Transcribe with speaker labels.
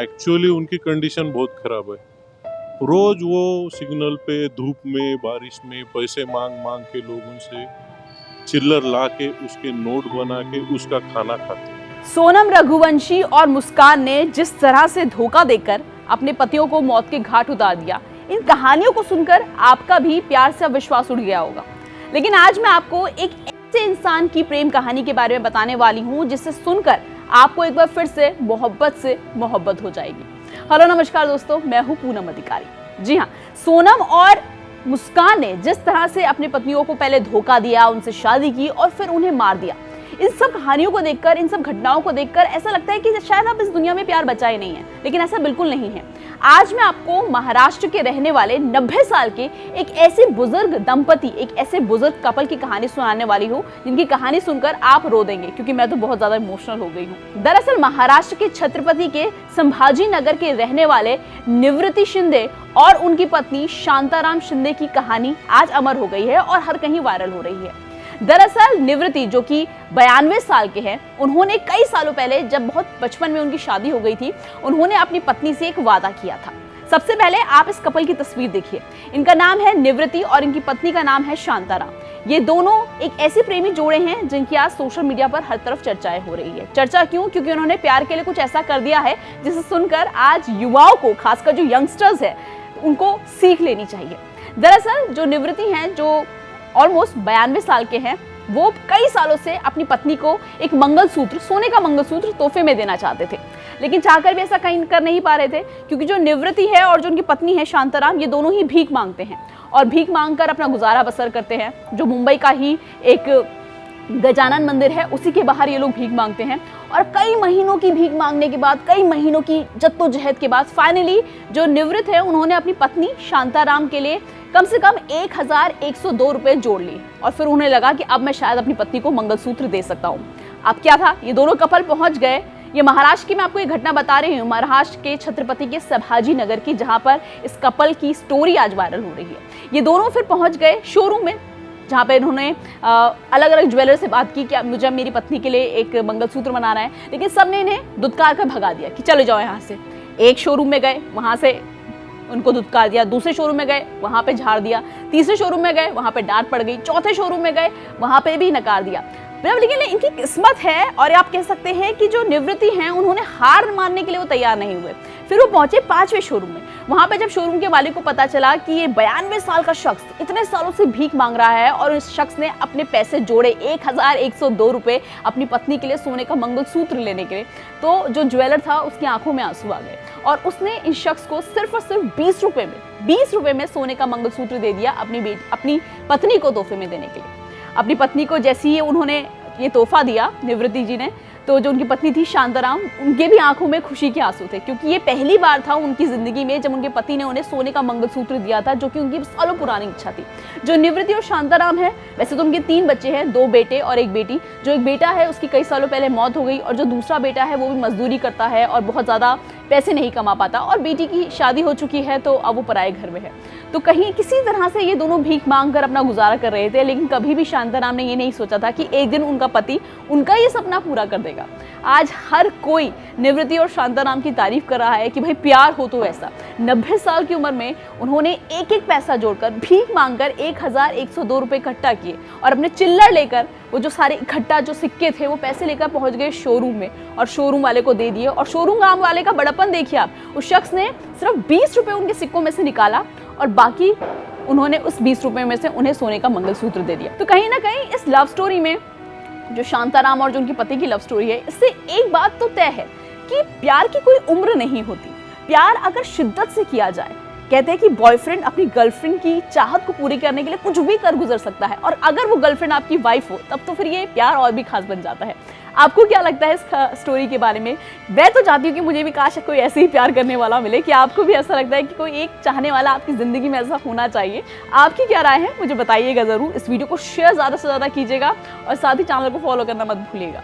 Speaker 1: Actually उनकी condition बहुत खराब है। रोज वो सिग्नल पे धूप में बारिश में पैसे मांग मांग के लोगों से चिल्लर ला के उसके नोट बना के उसका खाना खाते हैं।
Speaker 2: सोनम रघुवंशी और मुस्कान ने जिस तरह से धोखा देकर अपने पतियों को मौत के घाट उतार दिया, इन कहानियों को सुनकर आपका भी प्यार से विश्वास उठ गया होगा। लेकिन आज मैं आपको एक ऐसे इंसान की प्रेम कहानी के बारे में बताने वाली हूँ जिसे सुनकर आपको एक बार फिर से मोहब्बत हो जाएगी। हेलो नमस्कार दोस्तों, मैं हूँ पूनम अधिकारी। जी हाँ, सोनम और मुस्कान ने जिस तरह से अपनी पत्नियों को पहले धोखा दिया, उनसे शादी की और फिर उन्हें मार दिया, इन सब कहानियों को देखकर, इन सब घटनाओं को देखकर ऐसा लगता है कि शायद अब इस दुनिया में प्यार बचा ही नहीं है। लेकिन ऐसा बिल्कुल नहीं है। आज मैं आपको महाराष्ट्र के रहने वाले 90 साल के एक ऐसे बुजुर्ग दंपति, एक ऐसे बुजुर्ग कपल की कहानी सुनाने वाली हूँ जिनकी कहानी सुनकर आप रो देंगे, क्योंकि मैं तो बहुत ज्यादा इमोशनल हो गई हूँ। दरअसल महाराष्ट्र के छत्रपति के संभाजी नगर के रहने वाले निवृत्ति शिंदे और उनकी पत्नी शांताराम शिंदे की कहानी आज अमर हो गई है और हर कहीं वायरल हो रही है। दरअसल निवृत्ति, जो कि 92 साल के हैं, उन्होंने कई सालों पहले, जब बहुत बचपन में उनकी शादी हो गई थी, उन्होंने अपनी पत्नी से एक वादा किया था। सबसे पहले आप इस कपल की तस्वीर देखिए। इनका नाम है निवृत्ति और इनकी पत्नी का नाम है शांताराम। ये दोनों एक ऐसे प्रेमी जोड़े हैं जिनकी आज सोशल मीडिया पर हर तरफ चर्चाएं हो रही है। चर्चा क्यों? क्योंकि उन्होंने प्यार के लिए कुछ ऐसा कर दिया है जिसे सुनकर आज युवाओं को, खासकर जो यंगस्टर्स है, उनको सीख लेनी चाहिए। दरअसल जो निवृत्ति हैं, जो ऑलमोस्ट 92 साल के हैं, वो कई सालों से अपनी पत्नी को एक मंगलसूत्र, सोने का मंगलसूत्र तोहफे में देना चाहते थे, लेकिन चाहकर भी ऐसा कहीं कर नहीं पा रहे थे, क्योंकि जो निवृत्ति है और जो उनकी पत्नी है शांताराम, ये दोनों ही भीख मांगते हैं और भीख मांगकर अपना गुजारा बसर करते हैं। जो मुंबई का ही एक गजानन मंदिर है, उसी के बाहर ये लोग भीख मांगते हैं और कई महीनों की भीख मांगने के बाद, कई महीनों की जद्दोजहद के बाद फाइनली जो निवृत्त है, उन्होंने अपनी पत्नी शांताराम के लिए कम से कम 1102 रुपए जोड़ लिए और फिर उन्हें लगा कि अब मैं शायद अपनी पत्नी को मंगलसूत्र दे सकता हूँ। अब क्या था, ये दोनों कपल पहुंच गए। ये महाराष्ट्र की मैं आपको एक घटना बता रही हूँ, महाराष्ट्र के छत्रपति के संभाजी नगर की, जहाँ पर इस कपल की स्टोरी आज वायरल हो रही है। ये दोनों फिर पहुंच गए शोरूम में, जहाँ पे इन्होंने अलग अलग ज्वेलर से बात की कि मुझे मेरी पत्नी के लिए एक मंगलसूत्र बनाना है, लेकिन सबने इन्हें दुत्कार कर भगा दिया कि चले जाओ यहाँ से। एक शोरूम में गए, वहाँ से उनको दुत्कार दिया, दूसरे शोरूम में गए, वहाँ पे झाड़ दिया, तीसरे शोरूम में गए, वहाँ पे डांट पड़ गई, चौथे शोरूम में गए, वहाँ पे भी नकार दिया। लेकिन इनकी किस्मत है, और आप कह सकते हैं कि जो निवृत्ति हैं, उन्होंने हार मानने के लिए वो तैयार नहीं हुए। फिर वो पहुंचे 5वें शोरूम में। वहां पे जब शोरूम के मालिक को पता चला कि ये 92 साल का शख्स इतने सालों से भीख मांग रहा है और इस शख्स ने अपने पैसे जोड़े 1102 रुपए अपनी पत्नी के लिए सोने का मंगलसूत्र लेने के लिए, तो जो ज्वेलर था उसकी आंखों में आंसू आ गए और उसने इस शख्स को सिर्फ और सिर्फ 20 रुपए में सोने का मंगलसूत्र दे दिया अपनी पत्नी को तोहफे में देने के लिए। अपनी पत्नी को जैसे ही उन्होंने ये तोहफा दिया निवृत्ति जी ने, तो जो उनकी पत्नी थी शांताराम, उनके भी आंखों में खुशी के आंसू थे, क्योंकि ये पहली बार था उनकी जिंदगी में जब उनके पति ने उन्हें सोने का मंगलसूत्र दिया था, जो कि उनकी सालों पुरानी इच्छा थी। जो निवृत्ति और शांताराम है, वैसे तो उनके 3 बच्चे हैं, 2 बेटे और 1 बेटी। जो एक बेटा है उसकी कई सालों पहले मौत हो गई और जो दूसरा बेटा है वो भी मजदूरी करता है और बहुत ज़्यादा पैसे नहीं कमा पाता, और बेटी की शादी हो चुकी है तो अब वो पराए घर में है। तो कहीं किसी तरह से ये दोनों भीख मांग कर अपना गुजारा कर रहे थे, लेकिन कभी भी शांताराम ने ये नहीं सोचा था कि एक दिन उनका पति उनका ये सपना पूरा कर देगा। आज हर कोई निवृत्ति और शांताराम की तारीफ कर रहा है कि भाई प्यार हो तो ऐसा। 90 साल की उम्र में उन्होंने एक एक पैसा जोड़कर, भीख मांगकर 1102 रुपए इकट्ठा किए और अपने चिल्लर लेकर, वो जो सारे इकट्ठा जो सिक्के थे, वो पैसे लेकर पहुंच गए शोरूम में और शोरूम वाले को दे दिए। और शोरूम वाले का बड़प्पन देखिए आप, उस शख्स ने सिर्फ 20 रुपए उनके सिक्कों में से निकाला और बाकी उन्होंने उस 20 रुपए में से उन्हें सोने का मंगलसूत्र दे दिया। तो कहीं ना कहीं इस लव स्टोरी में, जो शांताराम और जो उनके पति की लव स्टोरी है, इससे एक बात तो तय है कि प्यार की कोई उम्र नहीं होती। प्यार अगर शिद्दत से किया जाए, कहते हैं कि बॉयफ्रेंड अपनी गर्लफ्रेंड की चाहत को पूरी करने के लिए कुछ भी कर गुजर सकता है, और अगर वो गर्लफ्रेंड आपकी वाइफ हो तब तो फिर ये प्यार और भी खास बन जाता है। आपको क्या लगता है इस स्टोरी के बारे में? मैं तो चाहती हूँ कि मुझे भी काश कोई ऐसे ही प्यार करने वाला मिले। कि आपको भी ऐसा लगता है कि कोई एक चाहने वाला आपकी ज़िंदगी में ऐसा होना चाहिए? आपकी क्या राय है मुझे बताइएगा ज़रूर। इस वीडियो को शेयर ज़्यादा से ज़्यादा कीजिएगा और साथ ही चैनल को फॉलो करना मत भूलिएगा।